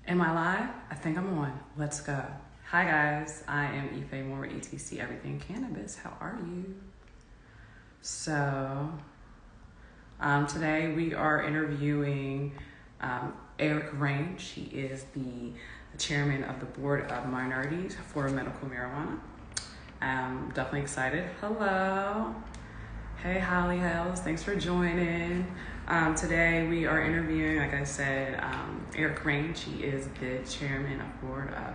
Am I live? I think I'm on. Let's go. Hi guys, I am Ife Moore, ETC Everything Cannabis. How are you? So, today we are interviewing Erik Range. He is the chairman of the board of Minorities for medical marijuana. I'm definitely excited. Hello. Hey, Holly Hells. Thanks for joining. Today we are interviewing, like I said, Erik Range. He is the chairman of board of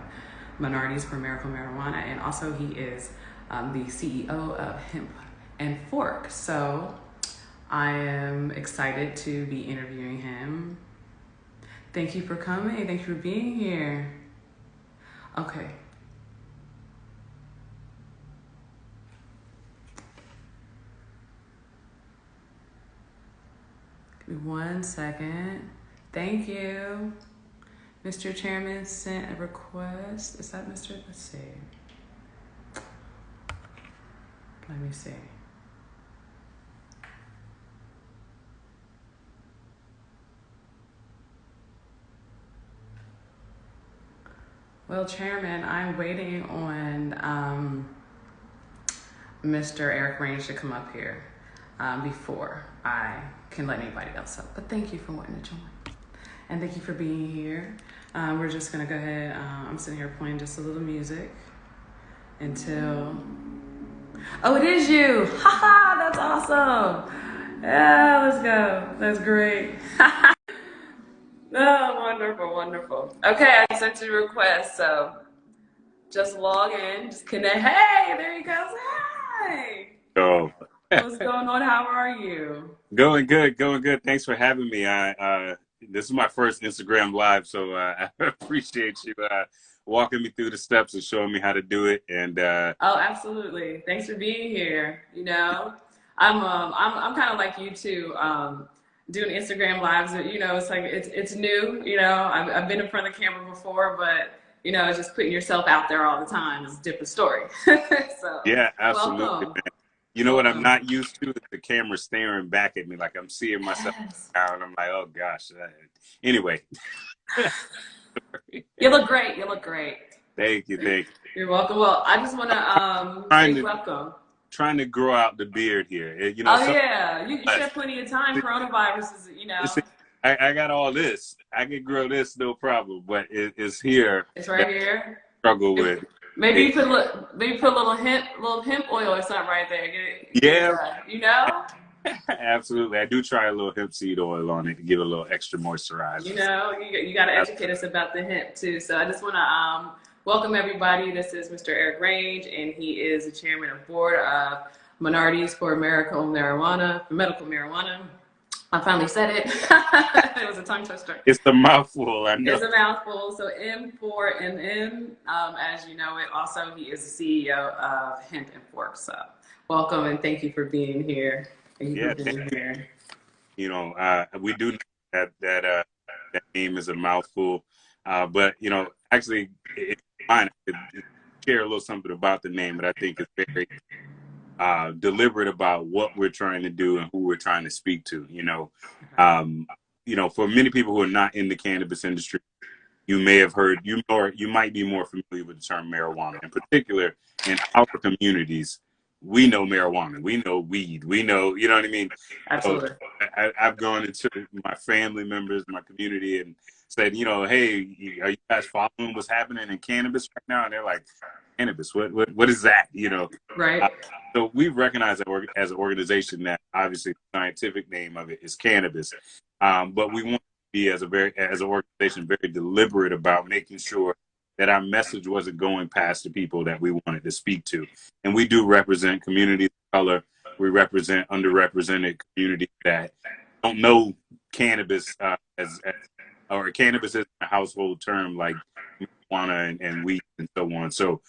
Minorities for Medical Marijuana, and also he is the CEO of Hampton Fork. So I am excited to be interviewing him. Thank you for coming. Thank you for being here. Okay. Give me 1 second. Thank you. Mr. Chairman sent a request. Is that Mr.? Let's see. Let me see. Well, Chairman, I'm waiting on Mr. Erik Range to come up here before I can let anybody else up. But thank you for wanting to join. And thank you for being here. We're just going to go ahead. I'm sitting here playing just a little music until... Oh, it is you. Haha, that's awesome. Yeah, let's go. That's great. Oh, wonderful, wonderful. Okay, I sent you a request, so just log in, just connect. Hey, there he goes. Hey. Oh, What's going on? How are you? going good, going good. Thanks for having me. This is my first Instagram live, so I appreciate you walking me through the steps and showing me how to do it. And Oh, absolutely. Thanks for being here. You know, I'm kind of like you too. Doing Instagram lives, it's like it's new. I've been in front of the camera before, but it's just putting yourself out there all the time is a different story. So, yeah, absolutely, welcome, man. You know what I'm welcome. not used to is the camera staring back at me, like I'm seeing myself Yes. now, and I'm like, oh gosh. Anyway, You look great. You look great. thank you, thank you. You're welcome. Well, I just want to Trying say to welcome. trying to grow out the beard here. Oh Some yeah, you should have plenty of time. Coronavirus is. see, I got all this. I can grow this no problem, but it's here It's that right here. I struggle with. Maybe you put a little hemp oil or something right there. Get it Yeah, done. You know. absolutely. I do try a little hemp seed oil on it to give it a little extra You moisturizer. know, you got to educate us about the hemp too. So I just want to welcome everybody. This is Mr. Erik Range, and he is the chairman of board of Minorities for Medical Marijuana. I finally said it. It was a tongue twister. It's a mouthful, I know. It's a mouthful. So M4MM, as you know it. Also, he is the CEO of Hampton Fork. So welcome and thank you for being here. Thank you Yeah, for being here. we do know that name is a mouthful, but actually, it's fine. I could share a little something about the name, but I think it's very deliberate about what we're trying to do and who we're trying to speak to. For many people who are not in the cannabis industry, you may have heard you might be more familiar with the term marijuana. In particular, in our communities, we know marijuana, we know weed, we know, you know what I mean. So Absolutely. I've gone into my family members, my community, and said, hey, are you guys following what's happening in cannabis right now? And they're like, cannabis, what is that? Right. Uh, so we've recognized that as an organization that obviously the scientific name of it is cannabis, but we want to be as an organization very deliberate about making sure that our message wasn't going past the people that we wanted to speak to. And we do represent communities of color. We represent underrepresented communities that don't know cannabis or cannabis is a household term like marijuana and weed and so on. So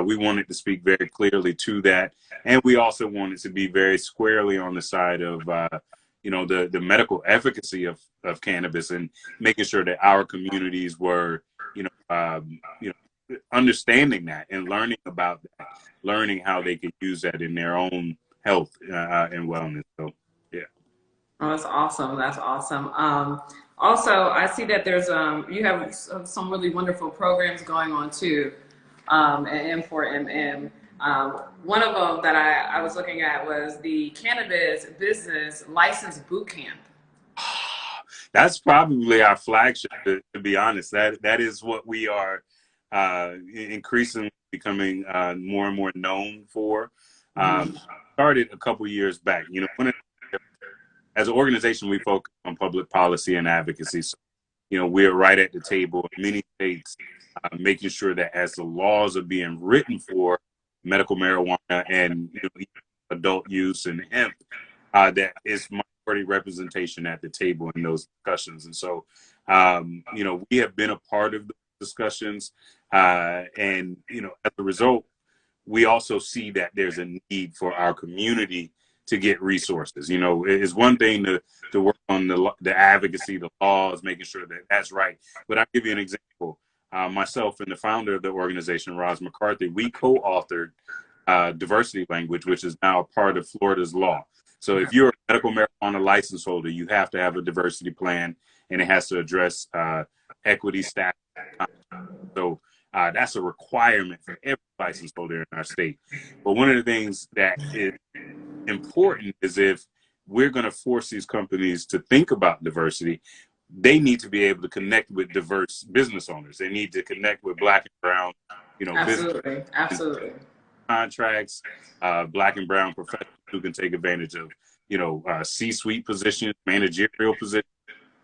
we wanted to speak very clearly to that. And we also wanted to be very squarely on the side of, the medical efficacy of cannabis and making sure that our communities were, understanding that and learning about that, learning how they could use that in their own health and wellness. So, yeah. Oh, that's awesome. That's awesome. Also, I see that there's you have some really wonderful programs going on too at M4MM. One of them that I was looking at was the Cannabis Business License Boot Camp. That's probably our flagship, to be honest. That is what we are increasingly becoming more and more known for. Started a couple years back. You know, as an organization, we focus on public policy and advocacy. So, you know, we're right at the table in many states, making sure that as the laws are being written for medical marijuana and, you know, adult use and hemp, that is minority representation at the table in those discussions. And so, you know, we have been a part of the discussions, and, you know, as a result, we also see that there's a need for our community to get resources. You know, it's one thing to work on the advocacy, the laws, making sure that that's right. But I'll give you an example. Myself and the founder of the organization, Roz McCarthy, we co-authored diversity language, which is now a part of Florida's law. So if you're a medical marijuana license holder, you have to have a diversity plan, and it has to address equity, status. So that's a requirement for every license holder in our state. But one of the things that is important is if we're going to force these companies to think about diversity, they need to be able to connect with diverse business owners. They need to connect with Black and brown, you know, business contracts, Black and brown professionals who can take advantage of, you know, C-suite positions, managerial positions.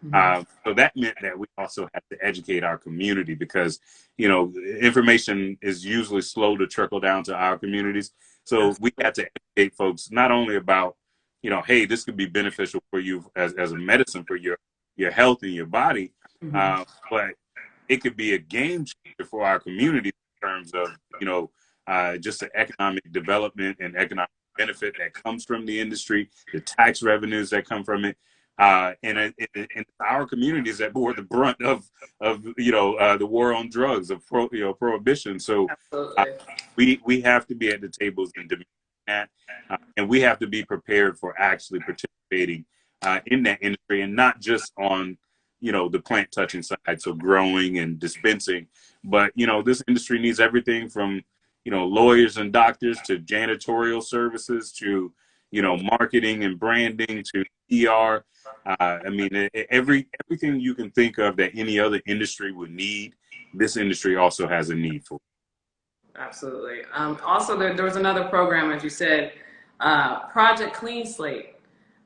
So that meant that we also had to educate our community because, you know, information is usually slow to trickle down to our communities. So we had to educate folks not only about, you know, hey, this could be beneficial for you as a medicine for your health and your body, but it could be a game changer for our community in terms of, you know, just the economic development and economic benefit that comes from the industry, the tax revenues that come from it. And our communities that bore the brunt of you know, the war on drugs, of prohibition. So we have to be at the tables and demanding that, and we have to be prepared for actually participating in that industry, and not just on, you know, the plant touching side, so growing and dispensing, but, you know, this industry needs everything from, you know, lawyers and doctors to janitorial services to, you know, marketing and branding to PR. I mean, everything you can think of that any other industry would need, this industry also has a need for. Absolutely. Also, there was another program, as you said, Project Clean Slate.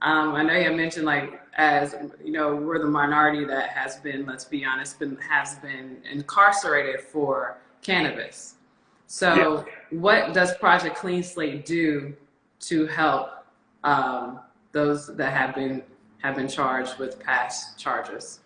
I know you mentioned, like, as you know, we're the minority that has been, let's be honest, has been incarcerated for cannabis. So, what does Project Clean Slate do to help those that have been charged with past charges?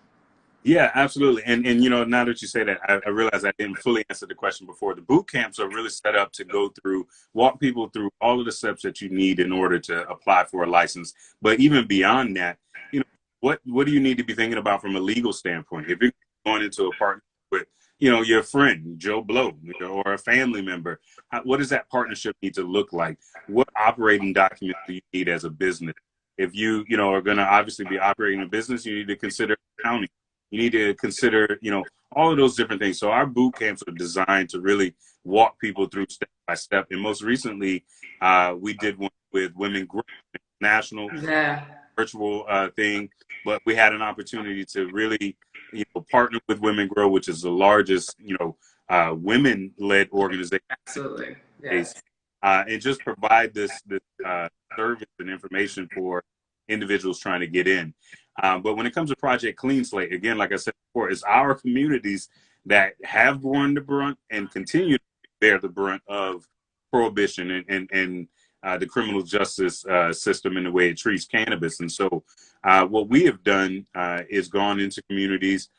Yeah, absolutely. And you know, now that you say that, I realize I didn't fully answer the question before. The boot camps are really set up to walk people through all of the steps that you need in order to apply for a license. But even beyond that, you know, what do you need to be thinking about from a legal standpoint? If you're going into a partnership with, you know, your friend, Joe Blow, you know, or a family member, what does that partnership need to look like? What operating documents do you need as a business? If you know, are going to obviously be operating a business, you need to consider accounting. You need to consider, you know, all of those different things. So our boot camps are designed to really walk people through step by step. And most recently, we did one with Women Grow, national virtual thing. But we had an opportunity to really, you know, partner with Women Grow, which is the largest, you know, women-led organization. Absolutely. Yes. And just provide this service and information for individuals trying to get in. But when it comes to Project Clean Slate, again, like I said before, it's our communities that have borne the brunt and continue to bear the brunt of prohibition and the criminal justice system and the way it treats cannabis. And so what we have done is gone into communities.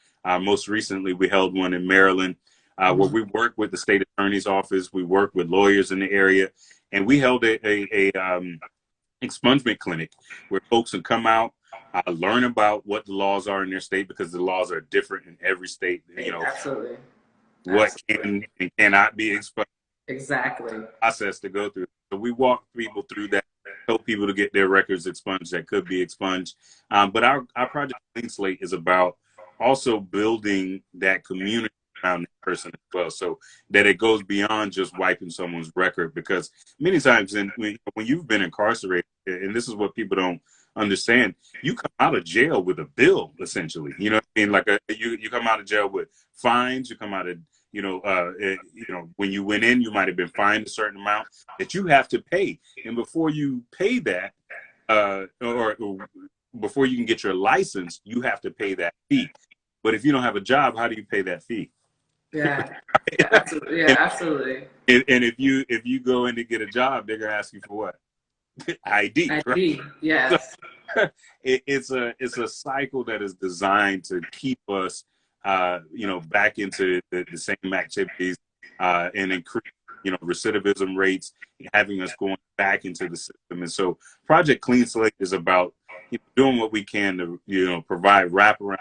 Most recently, we held one in Maryland where we worked with the state attorney's office. We worked with lawyers in the area, and we held a expungement clinic where folks can come out, learn about what the laws are in their state, because the laws are different in every state. You know, what can and cannot be expunged. Exactly. Process to go through. So we walk people through that help people to get their records expunged that could be expunged. But our project Clean Slate is about also building that community around that person as well, so that it goes beyond just wiping someone's record. Because many times when you've been incarcerated, and this is what people don't understand, you come out of jail with a bill, essentially. You know what I mean? Like you come out of jail with fines. You come out of when you went in, you might have been fined a certain amount that you have to pay, and before you pay that, or before you can get your license, you have to pay that fee. But if you don't have a job, how do you pay that fee? Yeah, yeah, absolutely. Yeah, absolutely. And if you go in to get a job, they're gonna ask you for what? ID. ID. Right? Yes. So, it's a cycle that is designed to keep us, back into the same activities, and increase, recidivism rates, having us going back into the system. And so, Project Clean Slate is about doing what we can to provide wraparound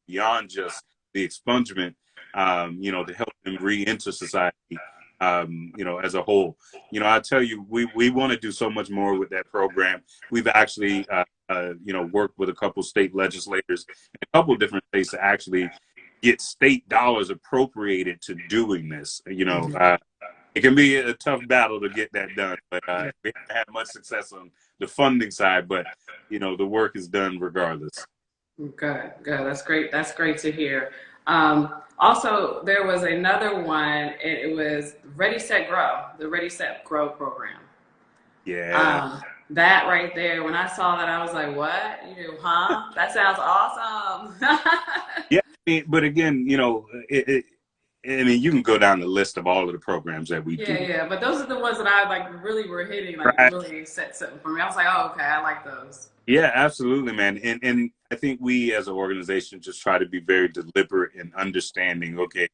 beyond just the expungement, to help them re-enter society, as a whole. I tell you, we want to do so much more with that program. We've actually, worked with a couple state legislators in a couple different states to actually get state dollars appropriated to doing this. It can be a tough battle to get that done, but we haven't had much success on the funding side, but, the work is done regardless. Good. That's great. That's great to hear. Also, there was another one, and it was Ready, Set, Grow, the Ready, Set, Grow program. Yeah. That right there, when I saw that, I was like, what? Huh? That sounds awesome. Yeah, but again, you can go down the list of all of the programs that we do. Yeah, but those are the ones that I really were hitting, right. Really set something for me. I was like, oh, okay, I like those. Yeah, absolutely, man. And I think we as an organization just try to be very deliberate in understanding, okay,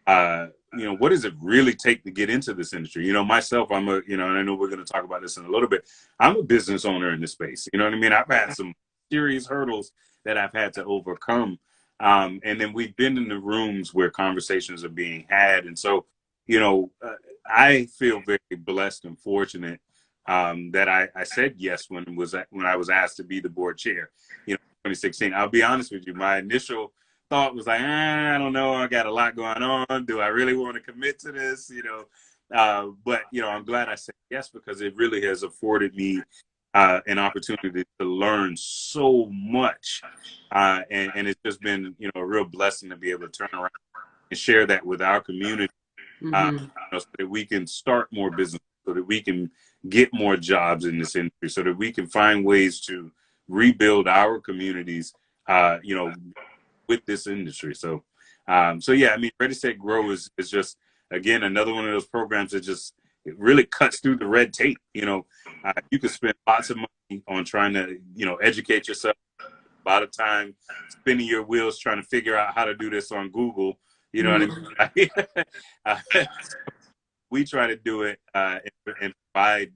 what does it really take to get into this industry? Myself, and I know we're going to talk about this in a little bit. I'm a business owner in this space. You know what I mean? I've had some serious hurdles that I've had to overcome. And then we've been in the rooms where conversations are being had. And so, I feel very blessed and fortunate that I said yes when I was asked to be the board chair, 2016. I'll be honest with you. My initial thought was like, I don't know. I got a lot going on. Do I really want to commit to this? But I'm glad I said yes, because it really has afforded me an opportunity to learn so much. And it's just been, a real blessing to be able to turn around and share that with our community, so that we can start more business, so that we can get more jobs in this industry, so that we can find ways to rebuild our communities, with this industry. So yeah, Ready, Set, Grow is just, again, another one of those programs that it really cuts through the red tape. You can spend lots of money on trying to, educate yourself. By the time spinning your wheels trying to figure out how to do this on Google, what I mean? We try to do it and provide,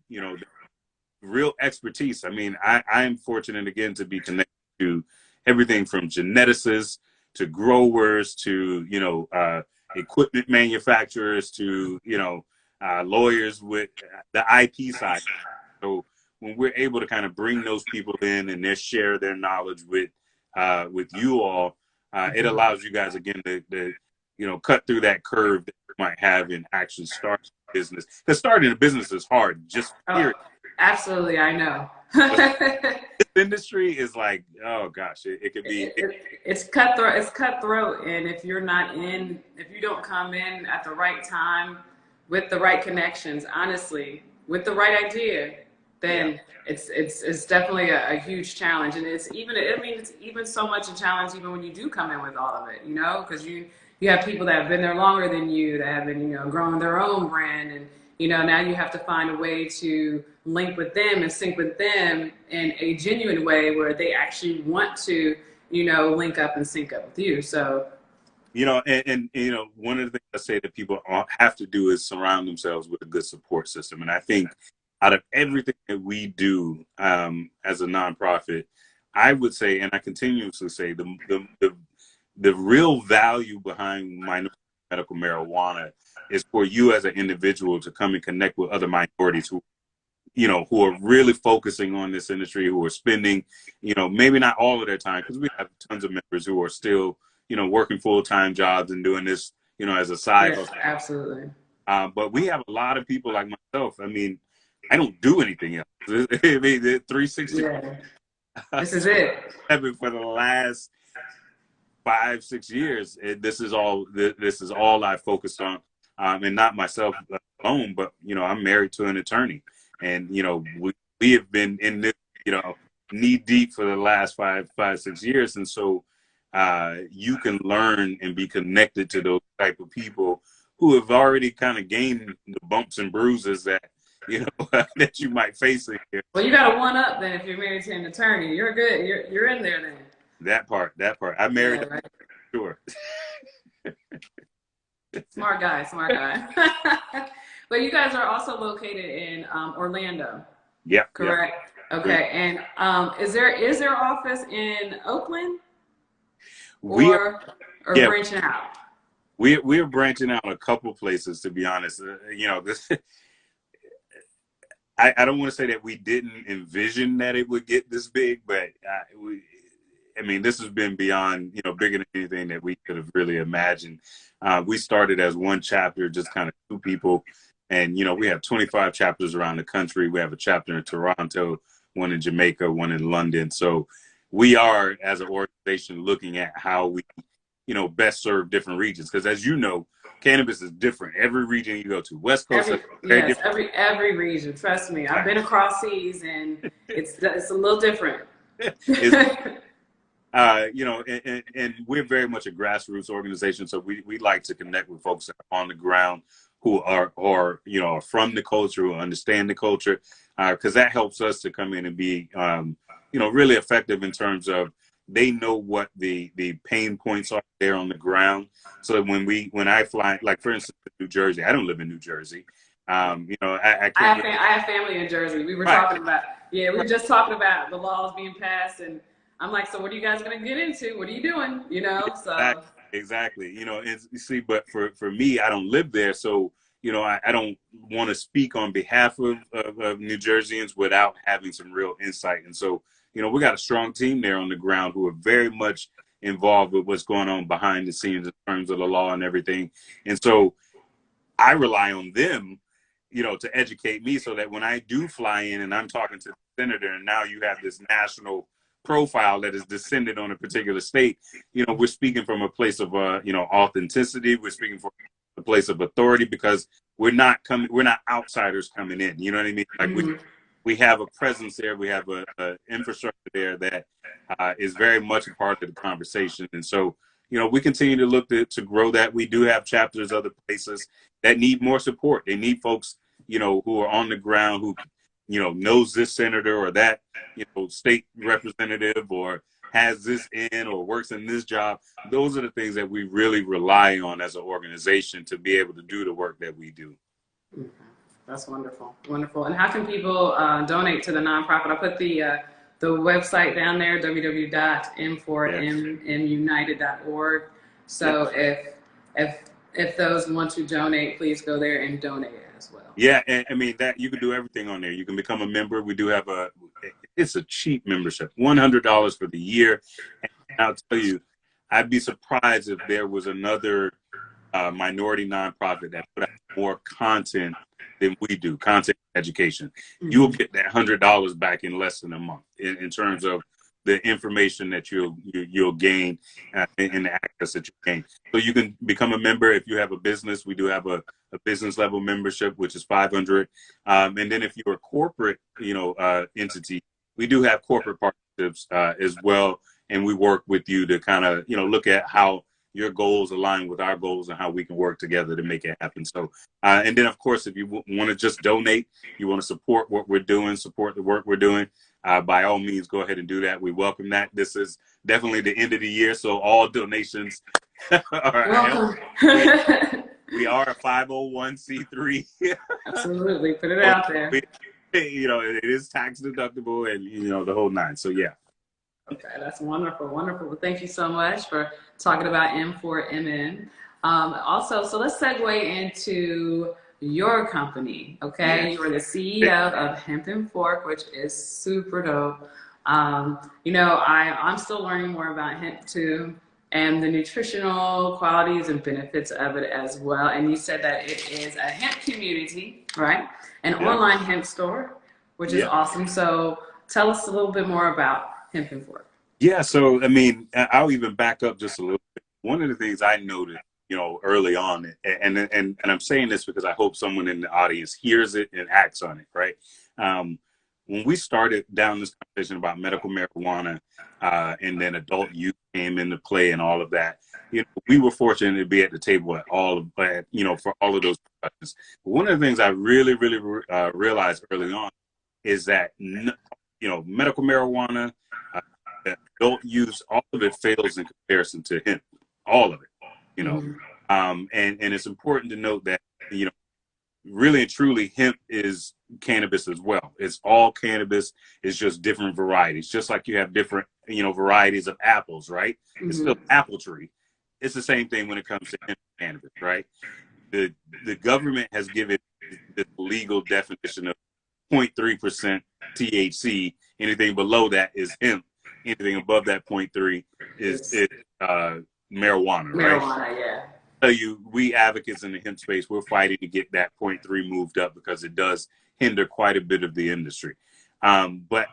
real expertise. I am fortunate, again, to be connected to everything from geneticists to growers to, equipment manufacturers to, lawyers with the IP side. So when we're able to kind of bring those people in and they share their knowledge with you all, it allows you guys, again, to cut through that curve that you might have in actually starting a business. Because starting a business is hard, just period. Absolutely, I know. This industry is like, oh gosh, it could be. It's cutthroat. It's cutthroat, and if you don't come in at the right time with the right connections, honestly, with the right idea, then it's definitely a huge challenge. And it's even so much a challenge even when you do come in with all of it, because you have people that have been there longer than you, that have been, growing their own brand, and now you have to find a way to link with them and sync with them in a genuine way where they actually want to, link up and sync up with you. So, and one of the things I say that people have to do is surround themselves with a good support system. And I think out of everything that we do as a nonprofit, I would say, and I continuously say, the real value behind medical marijuana is for you as an individual to come and connect with other minorities who who are really focusing on this industry, who are spending, maybe not all of their time, because we have tons of members who are still, working full-time jobs and doing this, as a side Yes, hustle. absolutely. But we have a lot of people like myself. I mean, I don't do anything else. I mean, 360. Yeah. This is it. For the last 5-6 years, this is all I focused on, and not myself alone, but I'm married to an attorney, and we have been in this knee deep for the last 5-6 years, and so you can learn and be connected to those type of people who have already kind of gained the bumps and bruises that that you might face in here. Well, you got a one up then if you're married to an attorney. You're good. You're in there then. That part. I married. Yeah, right. Sure. Smart guy. But you guys are also located in Orlando. Yeah. Correct. Yeah. Okay. And is there office in Oakland? Or branching out? We're branching out a couple places, to be honest. This. I don't want to say that we didn't envision that it would get this big, but this has been beyond, bigger than anything that we could have really imagined. We started as one chapter, just kind of 2 people. And, we have 25 chapters around the country. We have a chapter in Toronto, one in Jamaica, one in London. So we are, as an organization, looking at how we, best serve different regions. Because as you know, cannabis is different. Every region you go to, West Coast, every region. Trust me, I've been across seas, and it's a little different. And we're very much a grassroots organization, so we like to connect with folks that are on the ground who are from the culture, who understand the culture, because that helps us to come in and be really effective in terms of they know what the pain points are there on the ground. So when I fly, like for instance, New Jersey, I don't live in New Jersey. I have family in Jersey. We were talking about, we were just talking about the laws being passed, and I'm like, so what are you guys going to get into? What are you doing? So exactly. And you see, but for me, I don't live there, so I don't want to speak on behalf of New Jerseyans without having some real insight. And so we got a strong team there on the ground who are very much involved with what's going on behind the scenes in terms of the law and everything. And so I rely on them, to educate me so that when I do fly in and I'm talking to the senator, and now you have this national profile that is descended on a particular state, we're speaking from a place of, authenticity. We're speaking from a place of authority, because we're not outsiders coming in. You know what I mean? Like we have a presence there. We have a infrastructure there that is very much a part of the conversation. And so, we continue to look to grow that. We do have chapters other places that need more support. They need folks, who are on the ground, who, knows this senator or that, state representative, or has this in or works in this job. Those are the things that we really rely on as an organization to be able to do the work that we do. Okay. That's wonderful. Wonderful. And how can people donate to the nonprofit? I'll put the website down there, www.m4munited.org. So if those want to donate, please go there and donate as well. Yeah, and that you can do everything on there. You can become a member. We do have it's a cheap membership, $100 for the year. And I'll tell you, I'd be surprised if there was another minority nonprofit that put out more content than we do, content education. You'll get that $100 back in less than a month in terms of the information that you'll gain and the access that you gain. So you can become a member if you have a business. We do have a business level membership, which is $500. And then if you're a corporate, entity, we do have corporate partnerships as well. And we work with you to kind of, look at how your goals align with our goals and how we can work together to make it happen. So, and then of course, if you want to just donate, you want to support what we're doing, support the work we're doing, by all means, go ahead and do that. We welcome that. This is definitely the end of the year, so all donations are welcome. We are a 501c3. Absolutely, put it out there. It is tax deductible, and the whole nine. So yeah. Okay, that's wonderful, wonderful. Well, thank you so much for talking about M4MN. Also, so let's segue into your company. Okay, you are the CEO of Hampton Fork, which is super dope. I'm still learning more about hemp too, and the nutritional qualities and benefits of it as well. And you said that it is a hemp community, right? An online hemp store, which is awesome. So tell us a little bit more about Hampton Fork. Yeah, so I mean, I'll even back up just a little bit. One of the things I noticed, early on, and I'm saying this because I hope someone in the audience hears it and acts on it, right? Um, when we started down this conversation about medical marijuana, and then adult use came into play and all of that, we were fortunate to be at the table at for all of those discussions. But one of the things I really, really realized early on is that, medical marijuana, adult use, all of it fails in comparison to hemp. All of it, and it's important to note that, really and truly, hemp is cannabis as well. It's all cannabis. It's just different varieties. Just like you have different, varieties of apples, right? It's still apple tree. It's the same thing when it comes to hemp cannabis, right? The government has given the legal definition of 0.3% THC. Anything below that is hemp. Anything above that 0.3 is marijuana, right? Marijuana, yeah. Tell you, we advocates in the hemp space, we're fighting to get that 0.3 moved up because it does hinder quite a bit of the industry. But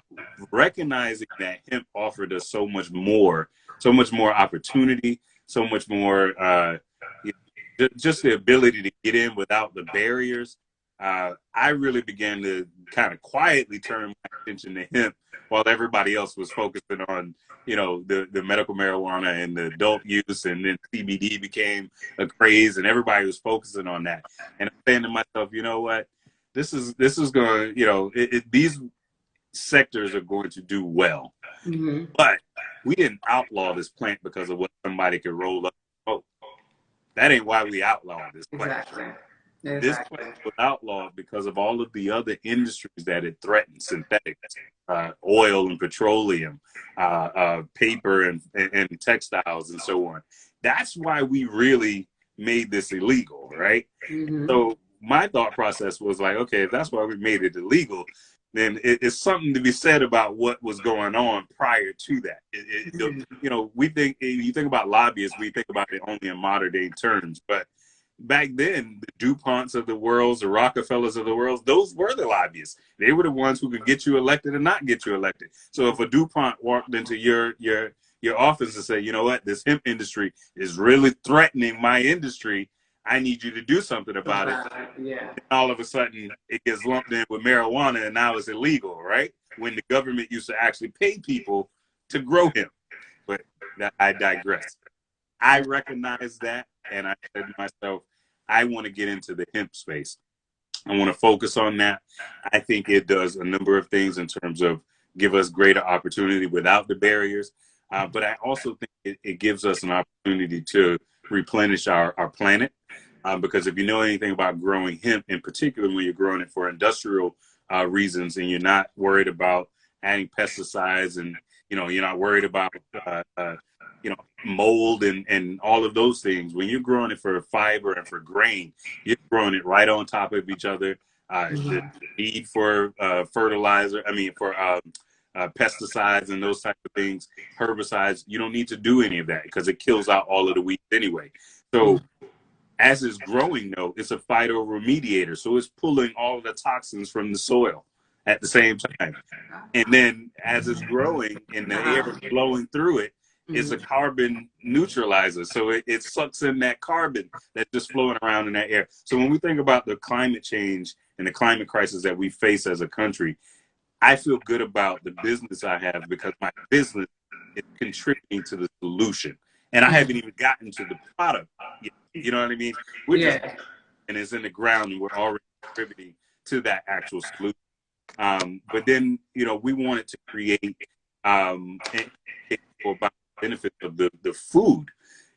recognizing that hemp offered us so much more opportunity, so much more, just the ability to get in without the barriers. I really began to kind of quietly turn my attention to hemp while everybody else was focusing on, the medical marijuana and the adult use, and then CBD became a craze and everybody was focusing on that. And I'm saying to myself, you know what, this is going to, these sectors are going to do well. But we didn't outlaw this plant because of what somebody could roll up. Oh, that ain't why we outlawed this plant. Exactly. This plant was outlawed because of all of the other industries that it threatened: synthetics, oil and petroleum, paper and textiles, and so on. That's why we really made this illegal, right? So my thought process was like, okay, if that's why we made it illegal, then it's something to be said about what was going on prior to that. We think, you think about lobbyists, we think about it only in modern day terms, but back then, the DuPonts of the world, the Rockefellers of the world, those were the lobbyists. They were the ones who could get you elected and not get you elected. So if a DuPont walked into your office and said, you know what, this hemp industry is really threatening my industry, I need you to do something about it. Yeah. And all of a sudden, it gets lumped in with marijuana, and now it's illegal, right? When the government used to actually pay people to grow hemp. But I digress. I recognize that, and I said to myself, I want to get into the hemp space. I want to focus on that. I think it does a number of things in terms of give us greater opportunity without the barriers. But I also think it gives us an opportunity to replenish our planet. Because if you know anything about growing hemp, in particular when you're growing it for industrial reasons, and you're not worried about adding pesticides, and you're not worried about mold and all of those things. When you're growing it for fiber and for grain, you're growing it right on top of each other. The need for fertilizer, pesticides and those types of things, herbicides, you don't need to do any of that because it kills out all of the weeds anyway. So as it's growing, though, it's a phytoremediator. So it's pulling all of the toxins from the soil at the same time. And then as it's growing and the air is blowing through it, it's a carbon neutralizer. So it sucks in that carbon that's just flowing around in that air. So when we think about the climate change and the climate crisis that we face as a country, I feel good about the business I have because my business is contributing to the solution. And I haven't even gotten to the product yet. You know what I mean? We're just, and it's in the ground, and we're already contributing to that actual solution. But then, we wanted to create about the benefits of the food.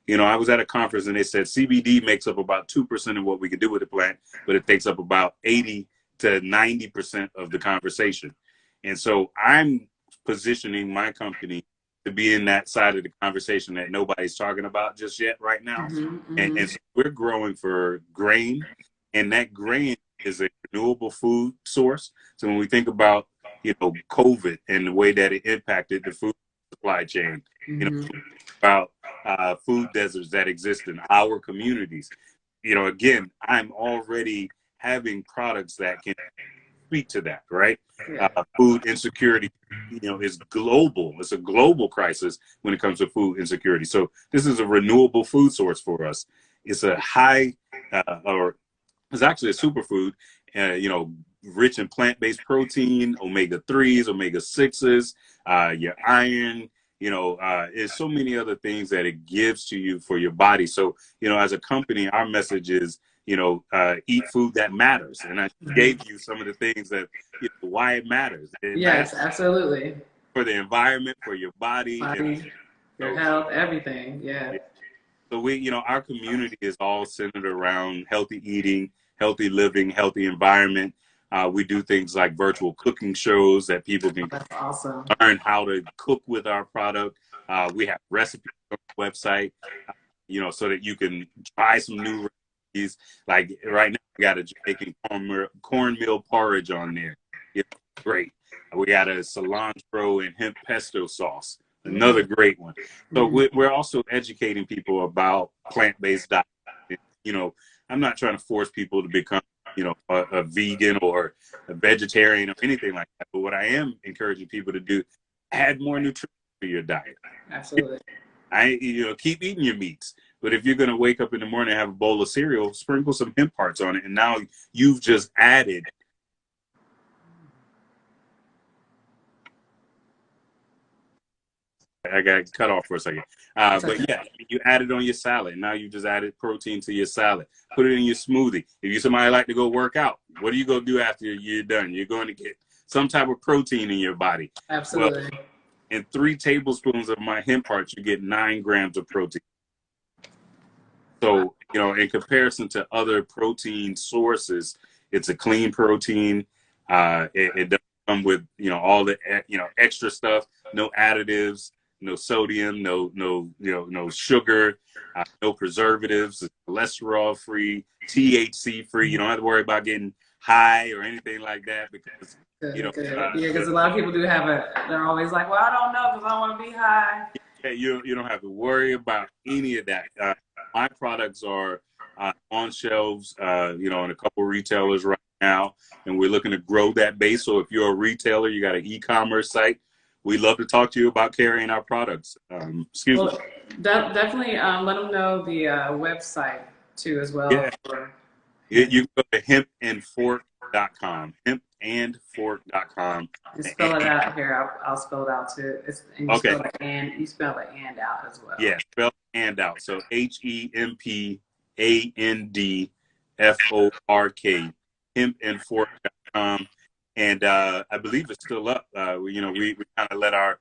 I was at a conference and they said CBD makes up about 2% of what we can do with the plant, but it takes up about 80 to 90% of the conversation. And so I'm positioning my company to be in that side of the conversation that nobody's talking about just yet right now. And so we're growing for grain and that grain is a renewable food source. So when we think about, COVID and the way that it impacted the food supply chain, Mm-hmm. about food deserts that exist in our communities, again, I'm already having products that can speak to that, right? Yeah. Food insecurity, is global. It's a global crisis when it comes to food insecurity. So this is a renewable food source for us. It's a or it's actually a superfood, rich in plant-based protein, omega-3s, omega-6s, your iron, there's so many other things that it gives to you for your body. So, as a company, our message is, eat food that matters. And I gave you some of the things that, why it matters. It Yes, matters absolutely. for the environment, for your body, and Your health, everything. Yeah. yeah. So our community is all centered around healthy eating, healthy living, healthy environment. We do things like virtual cooking shows that people can That's awesome. learn how to cook with our product. We have recipes on the website, so that you can try some new recipes. Like right now, we got a Jamaican cornmeal porridge on there. It's great. We got a cilantro and hemp pesto sauce. Another great one. So we're also educating people about plant-based diet. I'm not trying to force people to become, a vegan or a vegetarian or anything like that. But what I am encouraging people to do, add more nutrition to your diet. Absolutely. Keep eating your meats. But if you're going to wake up in the morning and have a bowl of cereal, sprinkle some hemp parts on it. And now you've just added. I got cut off for a second. But yeah, you add it on your salad. Now you just added protein to your salad. Put it in your smoothie. If you're somebody like to go work out, what are you going to do after you're done? You're going to get some type of protein in your body. Absolutely. Well, in 3 tablespoons of my hemp parts, you get 9 grams of protein. So, in comparison to other protein sources, it's a clean protein. It doesn't come with, all the, extra stuff, no additives, no sodium, no sugar, no preservatives, it's cholesterol free, THC free. You don't have to worry about getting high or anything like that because, because a lot of people do have they're always like, well, I don't know because I don't want to be high. Yeah, you don't have to worry about any of that. My products are on shelves, in a couple retailers right now, and we're looking to grow that base. So if you're a retailer, you got an e-commerce site, we'd love to talk to you about carrying our products. Excuse me. Definitely let them know the website too as well. Yeah. You can go to hempandfork.com, hempandfork.com. And spell it out here. I'll spell it out too. And you spell it you spell it and out as well. Yeah, spell and out. So HEMPANDFORK, hempandfork.com. And I believe it's still up. We kind of let our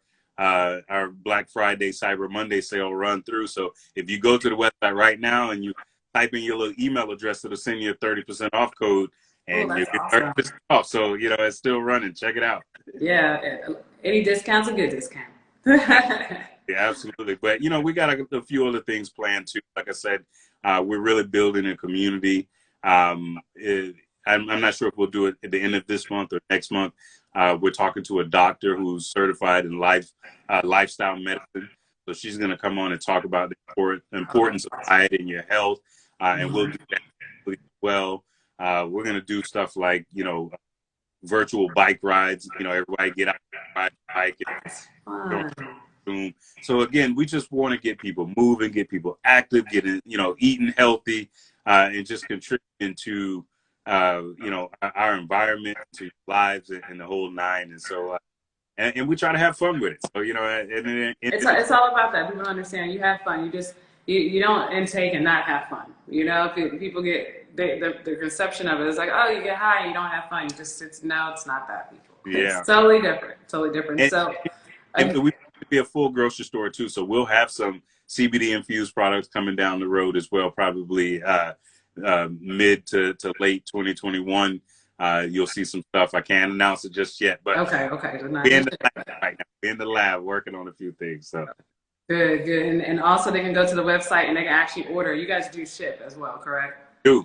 Black Friday, Cyber Monday sale run through. So if you go to the website right now and you type in your little email address, it'll send you a 30% off code, and you get 30% off. So it's still running. Check it out. Yeah, any discounts a good discount. Yeah, absolutely. But we got a few other things planned too. Like I said, we're really building a community. I'm not sure if we'll do it at the end of this month or next month. We're talking to a doctor who's certified in lifestyle medicine. So she's going to come on and talk about the importance of diet in your health. And we'll do that as well. We're going to do stuff like, virtual bike rides. Everybody get out and ride a bike. So again, we just want to get people moving, get people active, eating healthy, and just contributing to, our environment, to lives and the whole nine. And so, and we try to have fun with it. So, it's all about that. People understand you have fun. You don't intake and not have fun. People get the conception of it is like, oh, you get high and you don't have fun. It's not that, people. Yeah. It's totally different. And we be a full grocery store too. So we'll have some CBD infused products coming down the road as well, probably mid to late 2021. You'll see some stuff. I can't announce it just yet, but okay. We're in the lab right now. We're in the lab working on a few things. So good. And also they can go to the website and they can actually order. You guys do ship as well, correct?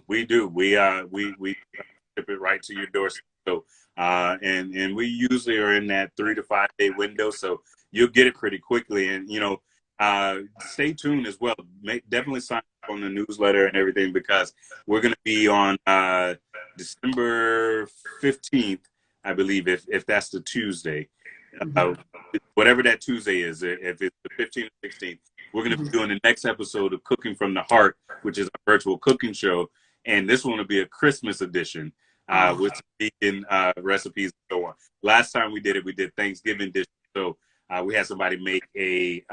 We do. We ship it right to your doorstep. So, and we usually are in that 3 to 5 day window, so you'll get it pretty quickly. And stay tuned as well. Definitely sign up on the newsletter and everything, because we're going to be on December 15th, I believe, if that's the Tuesday. Uh, Whatever that Tuesday is, if it's the 15th or 16th, we're going to be doing the next episode of Cooking from the Heart, which is a virtual cooking show. And this one will be a Christmas edition with vegan recipes and so on. Last time we did Thanksgiving dishes. So we had somebody make a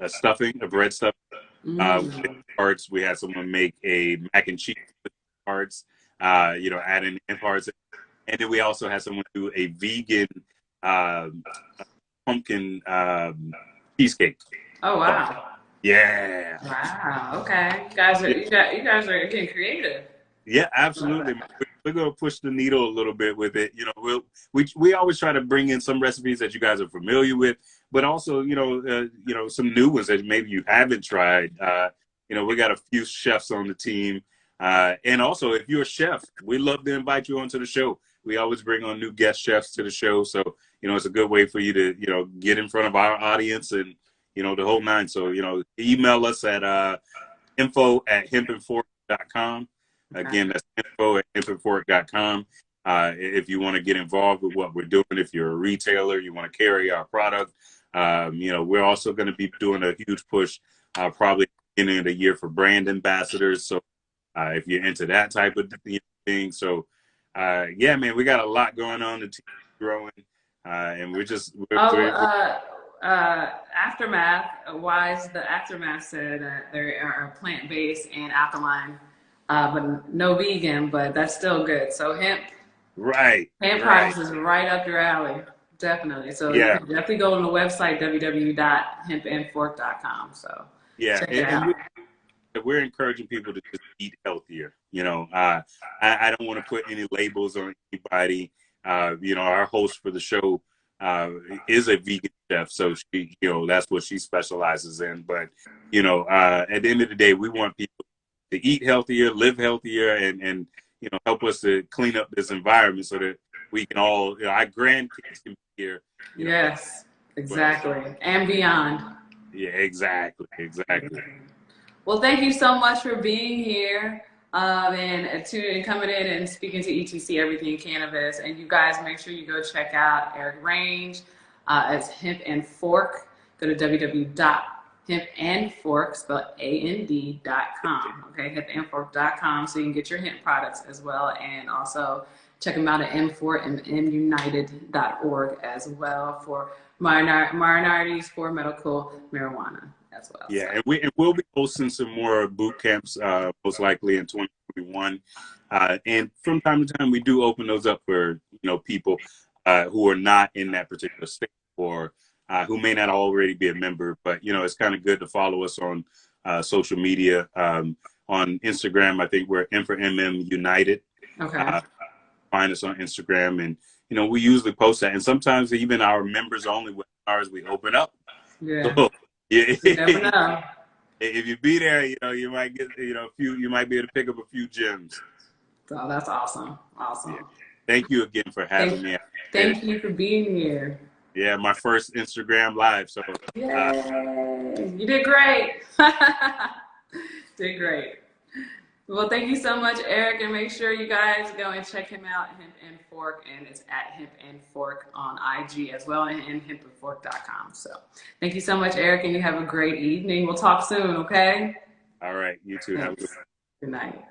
stuffing, a bread stuffing with parts. We had someone make a mac and cheese with parts, adding in parts. And then we also had someone do a vegan pumpkin cheesecake. Oh wow! Yeah. Wow. Okay, you guys are getting creative. Yeah, absolutely. We're gonna push the needle a little bit with it. We always try to bring in some recipes that you guys are familiar with, but also some new ones that maybe you haven't tried. We got a few chefs on the team, and also if you're a chef, we love to invite you onto the show. We always bring on new guest chefs to the show, so it's a good way for you to get in front of our audience and the whole nine. So email us at info@hamptonfork.com. Again, that's info@hamptonfork.com. If you want to get involved with what we're doing, if you're a retailer, you want to carry our product, we're also going to be doing a huge push probably beginning of the year for brand ambassadors. So if you're into that type of thing, so yeah, man, we got a lot going on. The team's growing, and Aftermath-wise, the Aftermath said that they are plant-based and alkaline, but no vegan, but that's still good. So hemp products is right up your alley, definitely. So you can definitely go on the website, www.hempandfork.com. So check it out. We're encouraging people to just eat healthier. I don't want to put any labels on anybody. Our host for the show is a vegan chef, so she, that's what she specializes in. But at the end of the day, we want people to eat healthier, live healthier, and help us to clean up this environment so that we can all, our grandkids can be here. Yes, exactly, and beyond. Yeah, exactly. Well, thank you so much for being here and coming in and speaking to ETC Everything Cannabis. And you guys, make sure you go check out Erik Range. It's Hemp and Fork. Go to www.hempandfork, spelled AND.com. Okay, hempandfork.com, so you can get your hemp products as well. And also check them out at M4 and munited.org as well for minorities for medical marijuana as well. Yeah, and we'll be hosting some more boot camps most likely in 2021. And from time to time, we do open those up for people who are not in that particular state or who may not already be a member. But it's kind of good to follow us on social media. On Instagram, I think we're M4MM United. Okay. Find us on Instagram, and we usually post that. And sometimes even our members only webinars we open up. Yeah. So, you never know. If you be there, you might get a few. You might be able to pick up a few gems. So that's awesome. Awesome. Yeah. Thank you again for having me. Thank you for being here. Yeah, my first Instagram live. So yay! You did great. Did great. Well, thank you so much, Erik, and make sure you guys go and check him out, Hemp and Fork, and it's at Hemp and Fork on IG as well, and hempandfork.com. So thank you so much, Erik, and you have a great evening. We'll talk soon, okay? All right, you too. Have a good night.